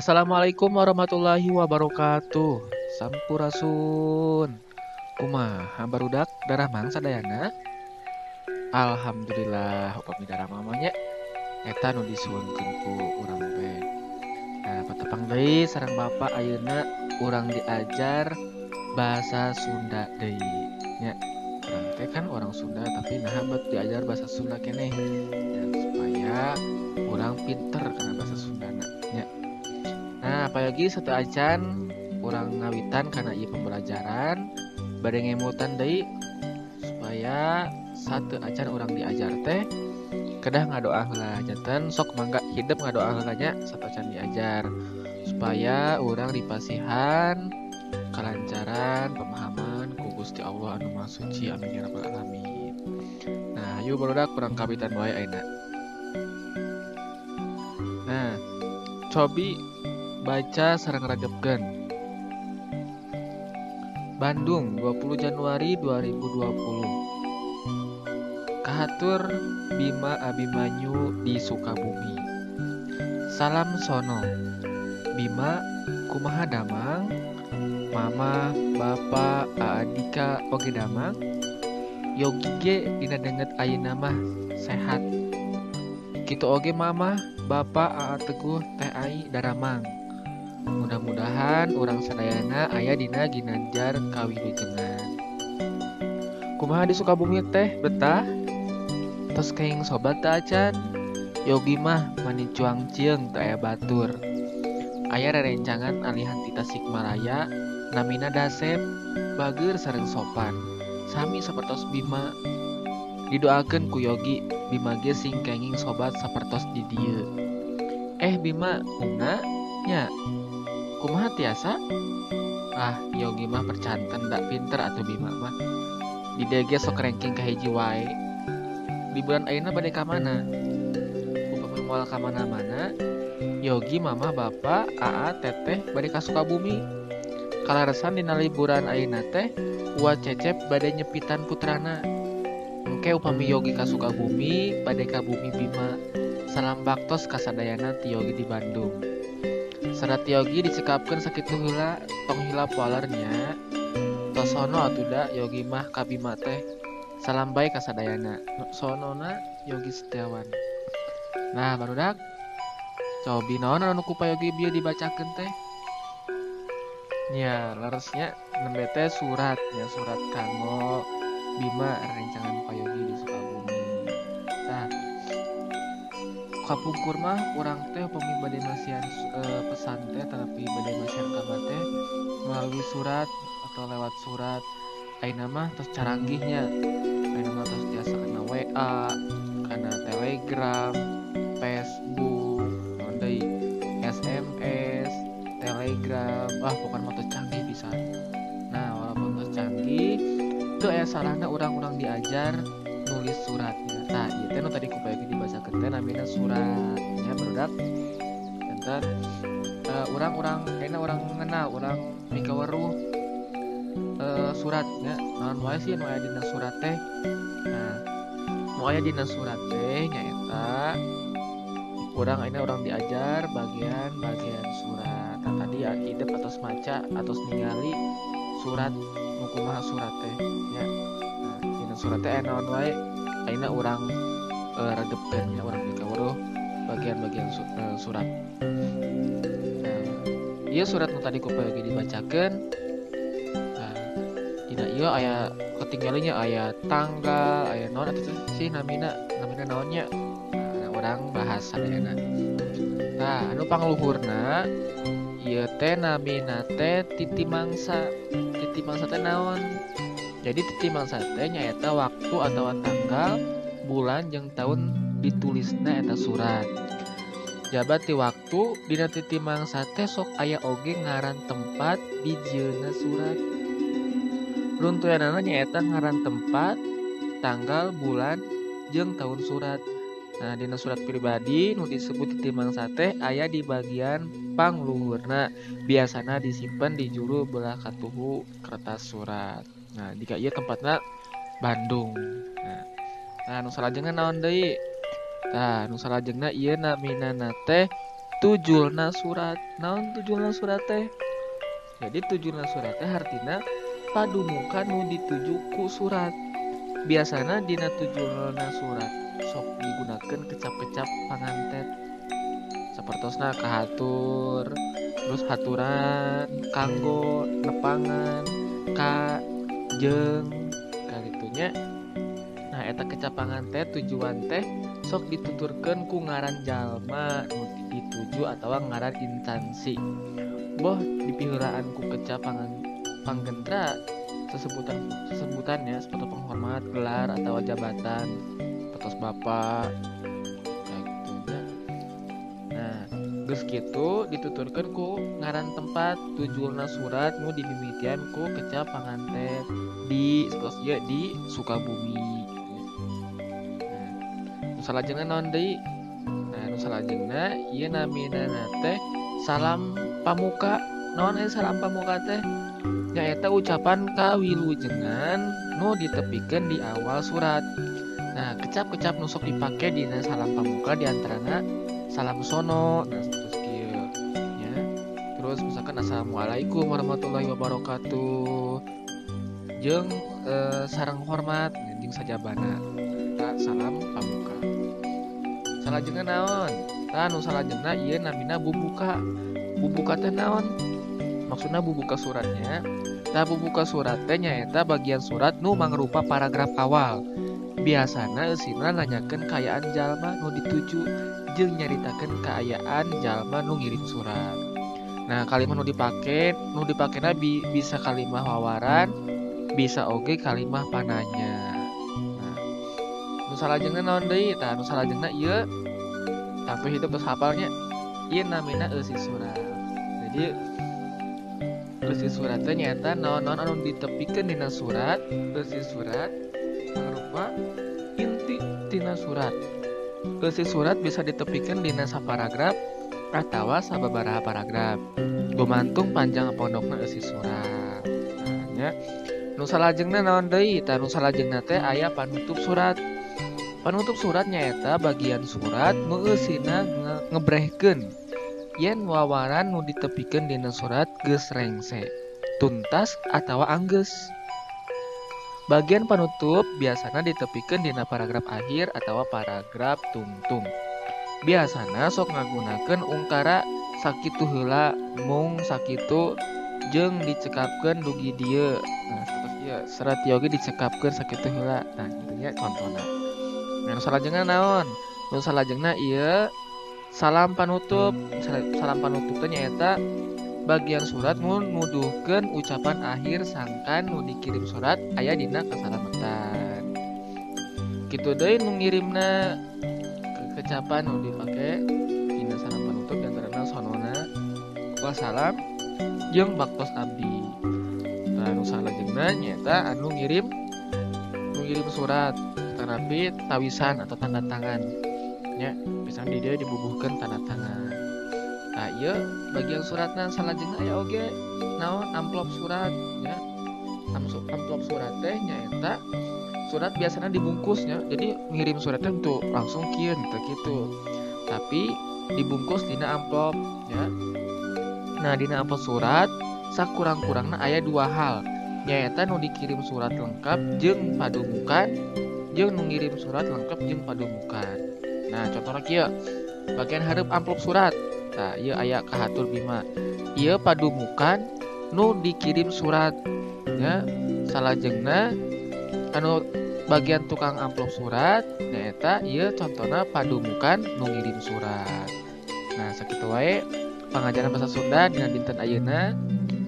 Assalamualaikum warahmatullahi wabarakatuh. Sampurasun. Kumaha barudak darah mang sadayana? Alhamdulillah upami darah mamanya eta nu disuwunkeun ku urang teh. Nah, patepang deui sareng Bapak ayeuna urang diajar bahasa Sunda deui. Nya, urang teh kan orang Sunda tapi nah bet diajar bahasa Sunda keneh. Ya, supaya urang pinter karena bahasa Sundana. Nya. Nah, apalagi satu acan kurang ngawitan karena ieu pembelajaran bade ngemutan deui supaya satu acan orang diajar teh kedah ngadoa heula janten sok mangga hidup ngadoa heula nya satu acan diajar supaya orang dipasihan kelancaran pemahaman ku Gusti Allah anu Maha Suci amin ya rabbal alamin. Nah, ayo barudak kurang kawitan wae ayeuna. Nah, cobi baca sareng ragebkeun. Bandung, 20 Januari 2020. Kahatur Bima Abimanyu di Sukabumi. Salam sono. Bima, kumaha damang? Mama, Bapa, Aadika oge damang? Yogi ge dina denget ayeuna mah sehat. Kitu oge Mama, Bapa, Aa Teguh, Teh Ai daramang. Mudah-mudahan orang sadayana aya dina ginanjar kawilujengan. Kumaha di Sukabumi teh betah? Tos kaing sobat teh acan. Yogi mah mani cuang cieung teu aya batur. Aya rerencangan alihan ti Tasikmalaya namina Dasep, bageur sareng sopan. Sami sapertos Bima. Didoakeun ku Yogi, Bima ge sing kenging sobat sapertos di dieu. Bima, una nya kumaha tiasa? Ah, Yogi mah percanten ndak pinter atuh Bima mah. Di DG sok ranking kahiji wae. Di bulan ayeuna bade ka mana? Upami moal ka mana-mana, Yogi, Mama, Bapa, Aa, Teteh bade ka Sukabumi. Kalaresan dina liburan ayeuna teh, Uwa Cecep bade nyepitan putrana. Engke upami Yogi ka Sukabumi, bade ka bumi Bima. Salam baktos kasadayana ti Yogi di Bandung. Sadat Yogi dicekapkeun sakitu heula tong hilap walernya. Tos sono atuh da Yogi mah ka Bima teh. Salam bae kasadayana. Sonona Yogi Setiawan. Nah, barudak cobi naon anu ku Yogi bieu dibacakeun teh? Nya, leresnya nembe teh surat kanggo Bima rencangan Yogi di Sukabumi. Nah, kapungkur mah urang teh upami bade masihan pesan teh tapi bade masihan kabar teh melalui surat atau lewat surat. Ayeuna mah tos caranggihnya. Ayeuna mah tos tiasa kana WA, kana Telegram, Facebook, naon deui, SMS, Telegram. Pokoknya mah tos canggih pisan. Nah, walaupun tos canggih, teu aya salahna urang-urang diajar nulis suratnya. Nah, ieu teh nu tadi ku bae dibacakeun teh namina surat. Nya barudak enten urang-urang ayeuna urang ngenal, urang mikaweruh suratnya naon wae sih nu aya dina surat teh. Nah, nu aya dina surat teh nyaeta urang ayeuna urang diajar bagian-bagian surat. Nah, tadi hidup atos maca atos ningali surat nu kumaha surat teh nya. Nah, dina surat teh aya naon wae ayeuna urang regepkeun nya urang dikawruh bagian-bagian surat. Nah, ieu surat nu tadi ku lagi dibacakeun. Dina ieu aya ketinggalinya aya tanggal, aya naon atuh sih namina naonnya. Nah, urang bahas sadayana. Nah, anu pangluhurna ieu teh namina teh titi mangsa. Titi mangsa teh naon? Jadi titi mangsa teh nyaeta waktu atawa tanggal, bulan jeung tahun ditulisna eta surat. Jabat ti waktu dina titi mangsa teh sok aya oge ngaran tempat di jieuna surat. Runtuyanana nyaeta ngaran tempat, tanggal, bulan, jeung tahun surat. Nah, dina surat pribadi nu disebut titi mangsa teh aya di bagian pangluhurna. Biasana disimpen di juru belah katuhu kertas surat. Nah, jika ieu tempatna Bandung. Nah, nu salajengna naon deui? Nah, nu salajengna ieu naminana teh tujulna surat. Naon tujulna surat teh? Jadi tujulna surat teh artina padumukan nu dituju ku surat. Biasana dina tujulna surat sok digunakan kecap-kecap pangantet. Sapertosna kahatur, terus haturan, kanggo, nepangan, ka, jeung, kalitunya. Nah, eta kecapangan teh tujuan teh sok dituturkeun ku ngaran jalma nu dituju atawa ngaran instansi. Boh dipiheuraan ku kecapangan panggendra sesebutannya seperti penghormat, gelar atau jabatan, petos bapak, kayak gitu nya. Nah, geus kitu dituturkeun ku ngaran tempat tujulna surat nu dimimitian ku kecap pangantet di di Sukabumi. Nu salajengna naon deui? Nah, nu salajengna ieu namina teh salam pamuka. Naon salam pamuka teh? Nyaeta ucapan kawilujengan nu ditepikeun di awal surat. Nah, kecap-kecap nu sok dipake dina salam pamuka diantarana salam sono. Nah, terus kieu nya. Terus misalkan assalamualaikum warahmatullahi wabarakatuh. Jeung sareng hormat jeung sajabana. Salam pamuka. Salajengna naon? Tah nu salajengna ieu namina bubuka. Bubuka teh naon? Maksudna bubuka suratnya. Nah, bubuka surat teh nyaeta bagian surat nu mangrupa paragraf awal. Biasana eusina nanyakeun kaayaan jalma nu dituju jeung nyaritakeun kaayaan jalma nu ngirim surat. Nah, kalimat nu dipakena bisa kalimah wawaran, bisa oge kalimah pananya. Nah, nu salajengna naon deui? Tah nu salajengna ieu sampai hidup terus hafalnya. Ieu namina eusi surat. Jadi eusi surat teh nyaeta naon-naon anu ditepikeun dina surat. Eusi surat mangrupa inti tina surat. Eusi surat bisa ditepikeun dina saparagraf atawa sababaraha paragraf. Gumantung panjang pondokna eusi surat. Nah, nya nu salajengna naon deui? Tah nu salajengna teh aya panutup surat. Panutup surat nyaeta bagian surat nu eusina ngebrehkeun yen wawaran nu ditepikeun dina surat geus rengse, tuntas atawa anggeus. Bagian panutup biasana ditepikeun dina paragraf akhir atawa paragraf tungtung. Biasana sok ngagunakeun ungkara sakitu heula, mung sakitu jeung dicekapkeun dugi dieu. Nah, seperti ieu, serat ieu ge dicekapkeun sakitu heula. Nah, kitu nya contona. Nah, nu salajengna naon? Nu salajengna ieu salam panutup. Salam panutup teh nyaeta bagian surat nu nuduhkeun ucapan akhir sangkan nu dikirim surat aya dina kasalamatan. Kitu deui nu ngirimna kecapan nu dipake dina salam panutup diantarana sonona wassalam jeung baktos abdi. Nah, nu salajengna nyaeta anu ngirim surat tanapi tawisan atau tanda tangan. Ya, misalnya di dia dibubuhkeun tanda tangan. Nah, ieu bagian suratna salajengna aya oge naon amplop surat ya. Amplop surat teh nyaeta surat biasanya dibungkusnya. Jadi ngirim suratnya untuk langsung kieu gitu. Tapi dibungkus dina amplop ya. Nah, dina amplop surat sakurang-kurangna aya dua hal. Nyaeta nu dikirim surat lengkap jeung padumukan jeung nu ngirim surat lengkap jeung padumukan. Nah, contohna kieu. Bagian hareup amplop surat. Tah, ieu aya kahatur bima. Ieu padumukan nu dikirim surat. Ya, salajengna anu bagian tukang amplop surat nyaeta ieu contohna padumukan nu ngirim surat. Nah, sakitu wae pangajaran basa Sunda dina dinten ayeuna.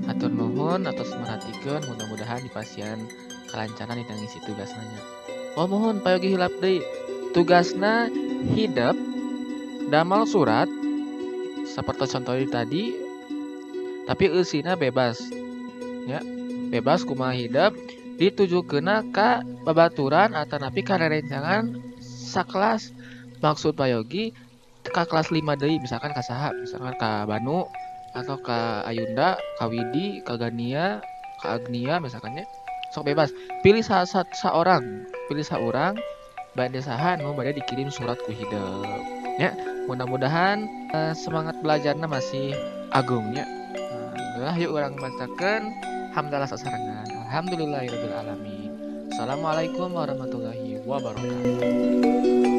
Hatur nuhun atos merhatikeun, mudah-mudahan dipasieun kalancaran dina ngisi tugasna nya. Mohon payogi hilap deui. Tugasna hidep damal surat seperti contoh tadi, tapi eusina bebas ya, bebas kumaha hidep ditujukeuna ka babaturan atanapi ka rerencangan sakelas. Maksud payogi ka kelas 5 deui, misalkan ka saha, misalkan ka Banu atau ka Ayunda, ka Widi, ka Gania, ka Agnia misalkannya. Sok bebas pilih salah seorang, pilih seorang bade saha nu bade dikirim surat ku hideung. Ya, mudah-mudahan semangat belajarnya masih agungnya. Nah, yuk orang bacakeun hamdalah sasarangan. Alhamdulillahirabbil alamin. Assalamualaikum warahmatullahi wabarakatuh.